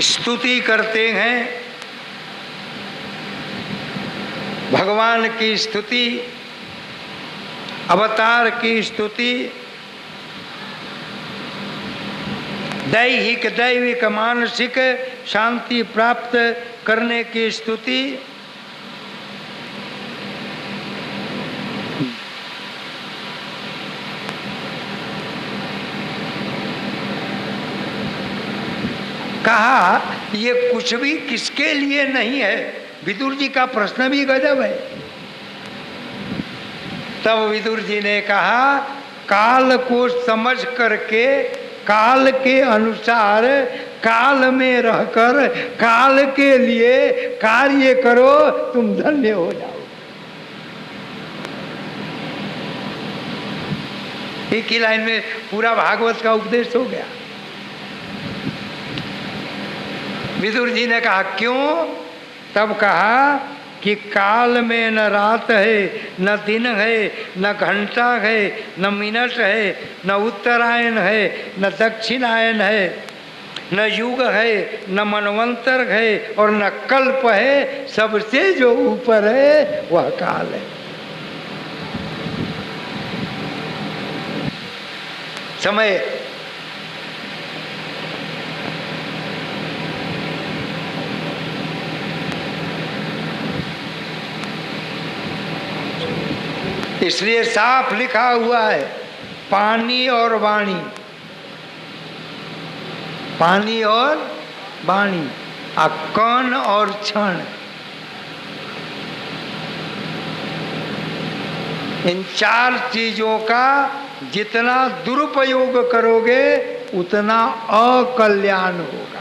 स्तुति करते हैं, भगवान की स्तुति, अवतार की स्तुति, दैहिक दैविक मानसिक शांति प्राप्त करने की स्तुति, कहा ये कुछ भी किसके लिए नहीं है। विदुर जी का प्रश्न भी गजब है। तब विदुर जी ने कहा काल को समझ करके, काल के अनुसार, काल में रहकर काल के लिए कार्य करो, तुम धन्य हो जाओ। एक ही लाइन में पूरा भागवत का उपदेश हो गया। विदुर जी ने कहा क्यों? तब कहा कि काल में न रात है, न दिन है, न घंटा है, न मिनट है, न उत्तरायण है, न दक्षिणायन है, न युग है, न मनवंतर है और न कल्प है। सबसे जो ऊपर है वह काल है। समय इसलिए साफ लिखा हुआ है पानी और वाणी, पानी और वाणी, कण और क्षण, इन चार चीजों का जितना दुरुपयोग करोगे उतना अकल्याण होगा।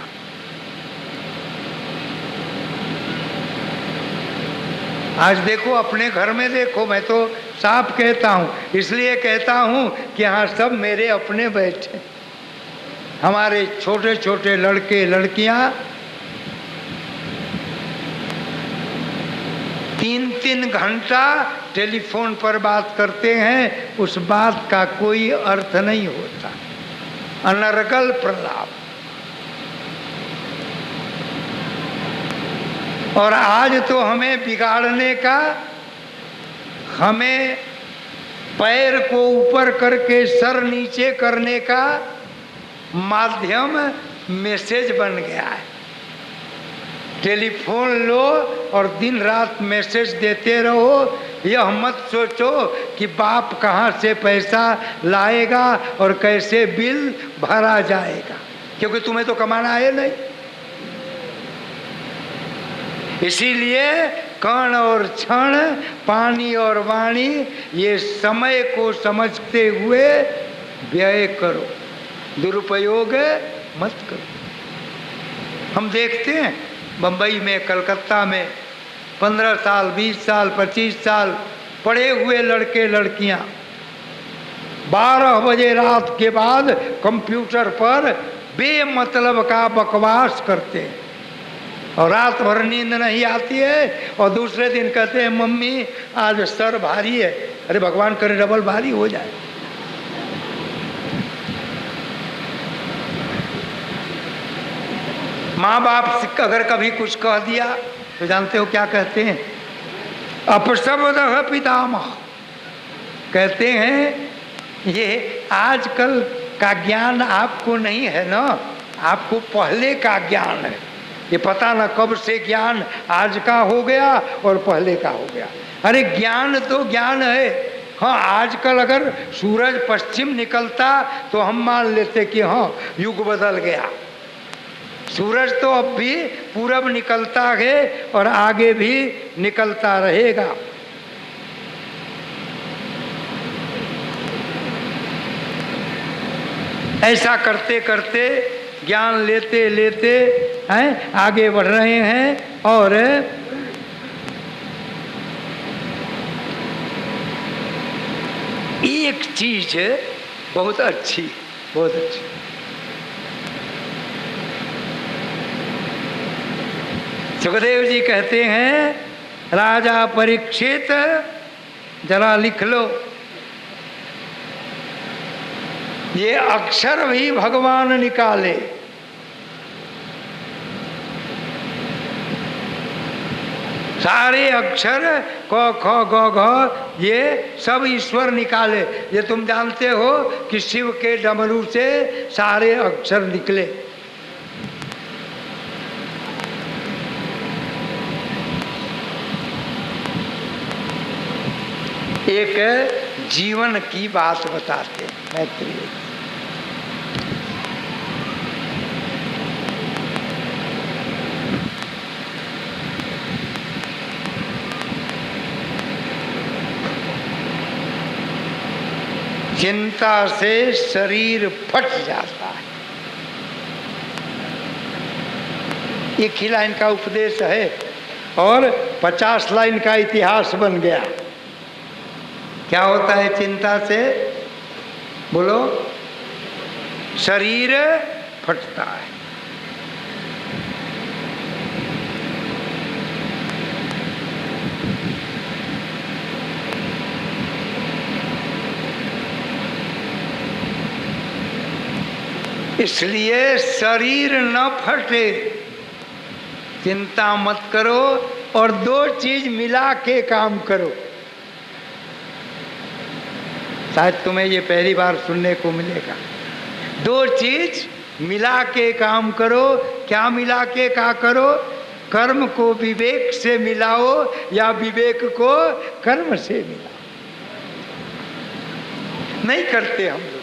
आज देखो अपने घर में देखो, मैं तो साफ कहता हूँ, इसलिए कहता हूँ कि यहाँ सब मेरे अपने बैठे, हमारे छोटे छोटे लड़के लड़कियाँ 3-3 घंटा टेलीफोन पर बात करते हैं, उस बात का कोई अर्थ नहीं होता, अनर्गल प्रलाप। और आज तो हमें बिगाड़ने का, हमें पैर को ऊपर करके सर नीचे करने का माध्यम मैसेज बन गया है। टेलीफोन लो और दिन रात मैसेज देते रहो। यह मत सोचो कि बाप कहाँ से पैसा लाएगा और कैसे बिल भरा जाएगा, क्योंकि तुम्हें तो कमाना है नहीं। इसीलिए कण और क्षण, पानी और वाणी, ये समय को समझते हुए व्यय करो, दुरुपयोग मत करो। हम देखते हैं बंबई में, कलकत्ता में 15 साल, 20 साल, 25 साल पढ़े हुए लड़के लड़कियां 12 बजे रात के बाद कंप्यूटर पर बेमतलब का बकवास करते हैं और रात भर नींद नहीं आती है और दूसरे दिन कहते हैं मम्मी आज सर भारी है। अरे भगवान करे डबल भारी हो जाए। माँ बाप अगर कभी कुछ कह दिया तो जानते हो क्या कहते हैं? अपशब्दः पितामह। कहते हैं ये आजकल का ज्ञान आपको नहीं है ना, आपको पहले का ज्ञान है। ये पता ना कब से ज्ञान आज का हो गया और पहले का हो गया। अरे ज्ञान तो ज्ञान है। हाँ, आजकल अगर सूरज पश्चिम निकलता तो हम मान लेते कि हाँ युग बदल गया। सूरज तो अब भी पूरब निकलता है और आगे भी निकलता रहेगा। ऐसा करते करते ज्ञान लेते लेते हैं आगे बढ़ रहे हैं। और एक चीज बहुत अच्छी, बहुत अच्छी, सुखदेव जी कहते हैं राजा परीक्षित जरा लिख लो, ये अक्षर भी भगवान निकाले। सारे अक्षर क ख ग घ ये सब ईश्वर निकाले। ये तुम जानते हो कि शिव के डमरू से सारे अक्षर निकले। एक जीवन की बात बताते हैं मैत्रेय। चिंता से शरीर फट जाता है। एक ही लाइन का उपदेश है और 50 लाइन का इतिहास बन गया। क्या होता है चिंता से? बोलो। शरीर फटता है। इसलिए शरीर न फटे, चिंता मत करो और 2 चीज मिला के काम करो। शायद तुम्हें ये पहली बार सुनने को मिलेगा। 2 चीज मिला के काम करो। क्या मिला के क्या करो? कर्म को विवेक से मिलाओ या विवेक को कर्म से मिलाओ। नहीं करते हम लोग।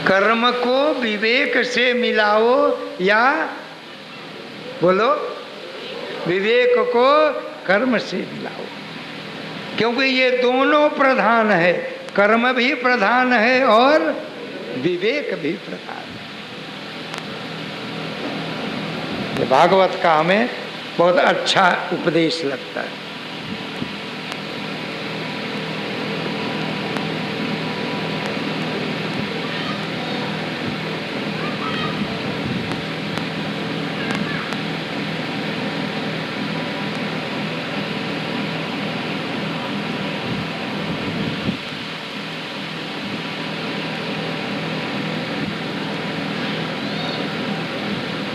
कर्म को विवेक से मिलाओ या बोलो विवेक को कर्म से मिलाओ, क्योंकि ये दोनों प्रधान है। कर्म भी प्रधान है और विवेक भी प्रधान है। ये भागवत का हमें बहुत अच्छा उपदेश लगता है।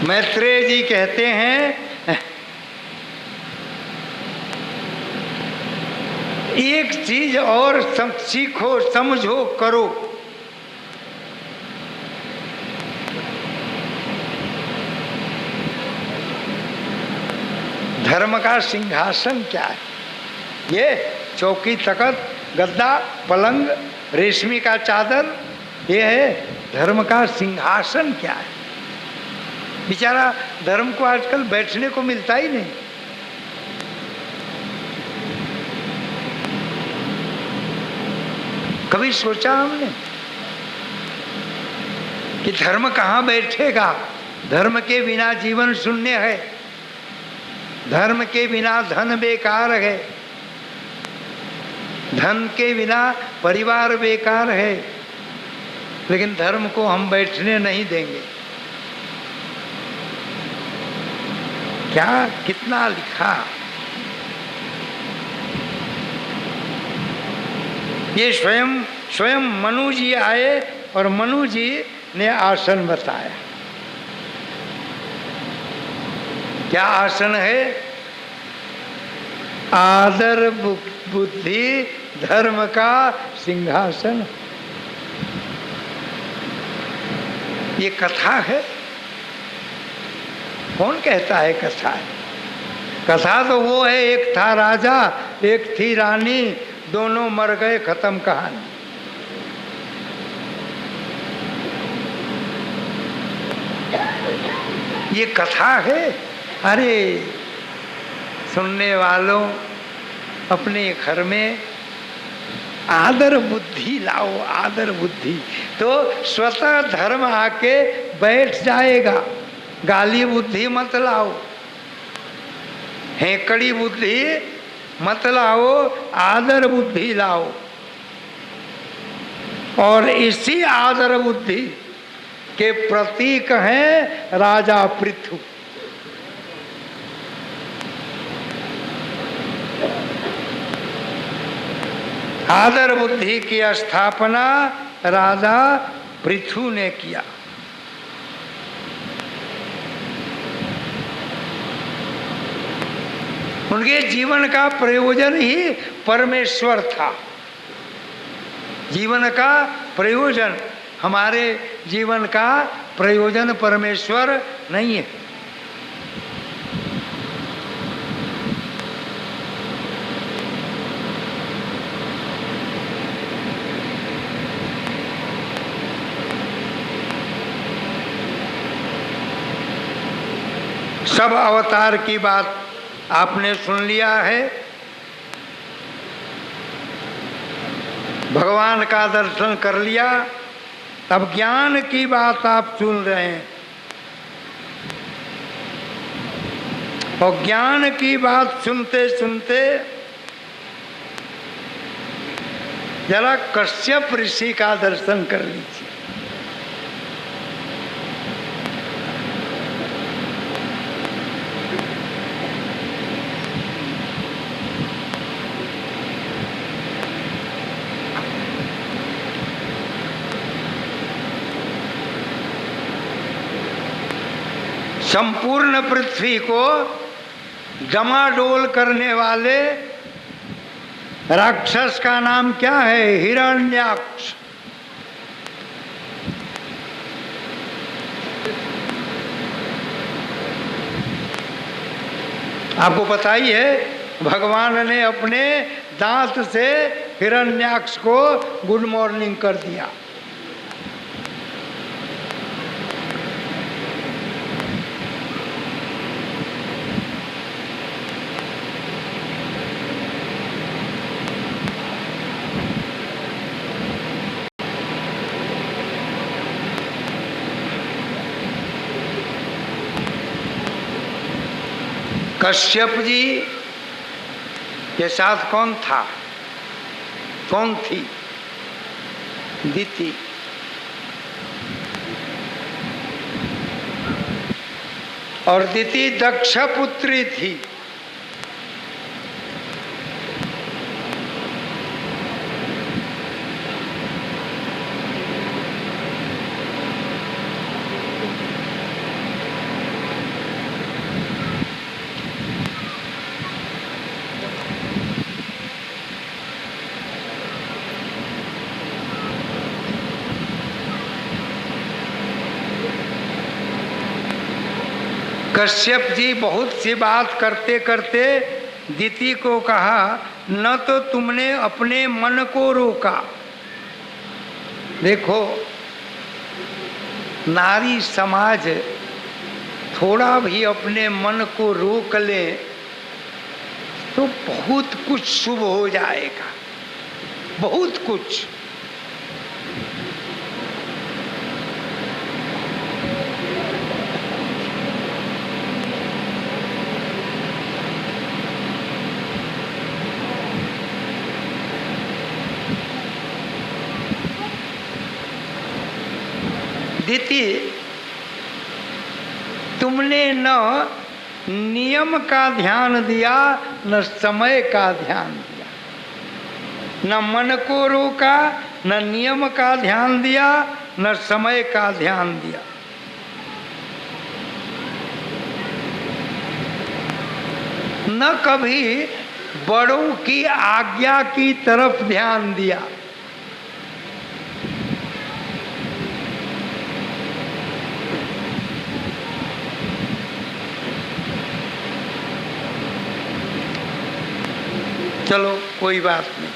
मैत्रेय जी कहते हैं एक चीज और सीखो, समझो, करो। धर्म का सिंहासन क्या है? ये चौकी, तख्त, गद्दा, पलंग, रेशमी का चादर, ये है धर्म का सिंहासन। क्या है? बेचारा धर्म को आजकल बैठने को मिलता ही नहीं। कभी सोचा हमने कि धर्म कहाँ बैठेगा? धर्म के बिना जीवन शून्य है, धर्म के बिना धन बेकार है, धन के बिना परिवार बेकार है, लेकिन धर्म को हम बैठने नहीं देंगे। क्या कितना लिखा! ये स्वयं मनु जी आए और मनु जी ने आसन बताया। क्या आसन है? आदर बुद्धि धर्म का सिंहासन। ये कथा है। कौन कहता है कथा है? कथा तो वो है, एक था राजा, एक थी रानी, दोनों मर गए, खत्म कहानी। ये कथा है। अरे सुनने वालों, अपने घर में आदर बुद्धि लाओ, आदर बुद्धि, तो स्वतः धर्म आके बैठ जाएगा। गाली बुद्धि मत लाओ, हेकड़ी बुद्धि मत लाओ, आदर बुद्धि लाओ। और इसी आदर बुद्धि के प्रतीक हैं राजा पृथु। आदर बुद्धि की स्थापना राजा पृथु ने किया। उनके जीवन का प्रयोजन ही परमेश्वर था। जीवन का प्रयोजन, हमारे जीवन का प्रयोजन परमेश्वर नहीं है। सब अवतार की बात आपने सुन लिया है, भगवान का दर्शन कर लिया, तब ज्ञान की बात आप सुन रहे हैं। और ज्ञान की बात सुनते सुनते जरा कश्यप ऋषि का दर्शन कर लीजिए। संपूर्ण पृथ्वी को डमाडोल करने वाले राक्षस का नाम क्या है? हिरण्याक्ष। आपको पता ही है, भगवान ने अपने दांत से हिरण्याक्ष को गुड मॉर्निंग कर दिया। कश्यप जी के साथ कौन था, कौन थी? दिति। और दिति दक्ष पुत्री थी। कश्यप जी बहुत सी बात करते करते दिति को कहा, न तो तुमने अपने मन को रोका। देखो, नारी समाज थोड़ा भी अपने मन को रोक ले तो बहुत कुछ शुभ हो जाएगा, बहुत कुछ। दिति, तुमने न नियम का ध्यान दिया, न समय का ध्यान दिया, न मन को रोका, न नियम का ध्यान दिया, न समय का ध्यान दिया। न कभी बड़ों की आज्ञा की तरफ ध्यान दिया। चलो कोई बात नहीं,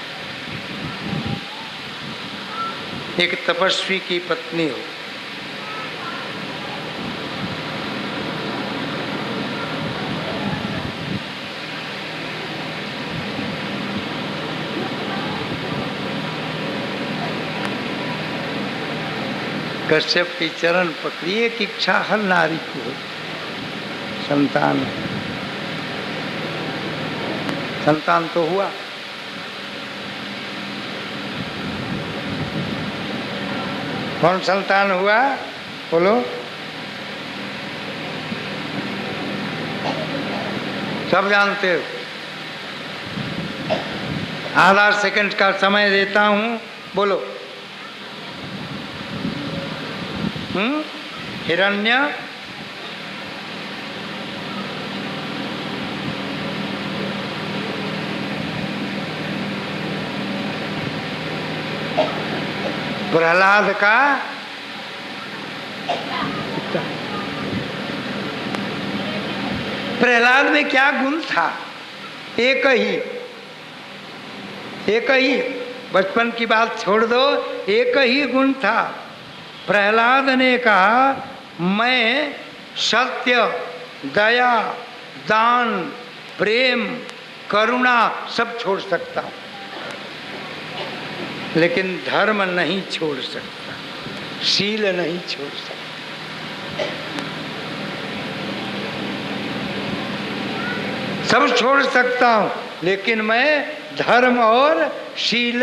एक तपस्वी की पत्नी हो, कश्यप की चरण पकड़ी। एक इच्छा हर नारी की हो, संतान। संतान तो हुआ, कौन संतान हुआ बोलो? सब जानते हो। आधा सेकंड का समय देता हूं, बोलो। हिरण्य, प्रहलाद का प्रहलाद में क्या गुण था? एक ही, बचपन की बात छोड़ दो, एक ही गुण था। प्रहलाद ने कहा, मैं सत्य, दया, दान, प्रेम, करुणा सब छोड़ सकता हूं, लेकिन धर्म नहीं छोड़ सकता, शील नहीं छोड़ सकता। सब छोड़ सकता हूं, लेकिन मैं धर्म और शील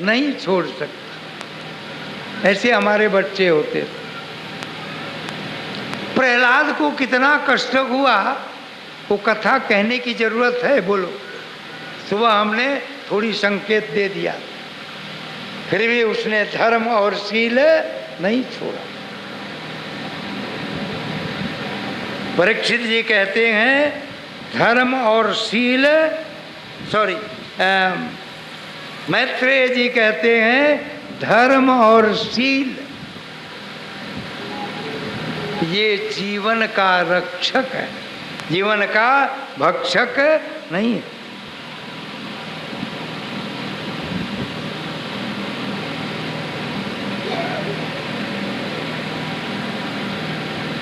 नहीं छोड़ सकता। ऐसे हमारे बच्चे होते थे। प्रहलाद को कितना कष्ट हुआ, वो कथा कहने की जरूरत है? बोलो। सुबह हमने थोड़ी संकेत दे दिया, फिर भी उसने धर्म और शील नहीं छोड़ा। परीक्षित जी कहते हैं धर्म और शील, सॉरी, मैत्रेय जी कहते हैं धर्म और शील ये जीवन का रक्षक है, जीवन का भक्षक नहीं है।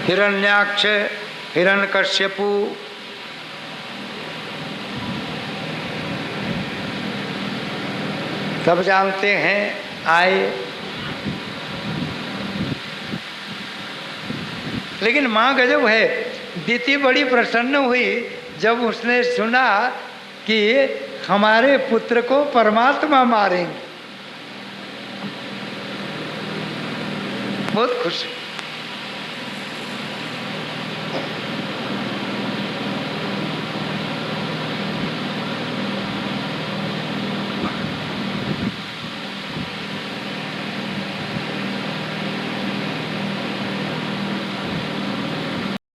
हिरण्याक्ष, हिरण्यकश्यपु, सब जानते हैं, आए। लेकिन माँ गजब है, दीति बड़ी प्रसन्न हुई जब उसने सुना कि हमारे पुत्र को परमात्मा मारेंगे। बहुत खुश।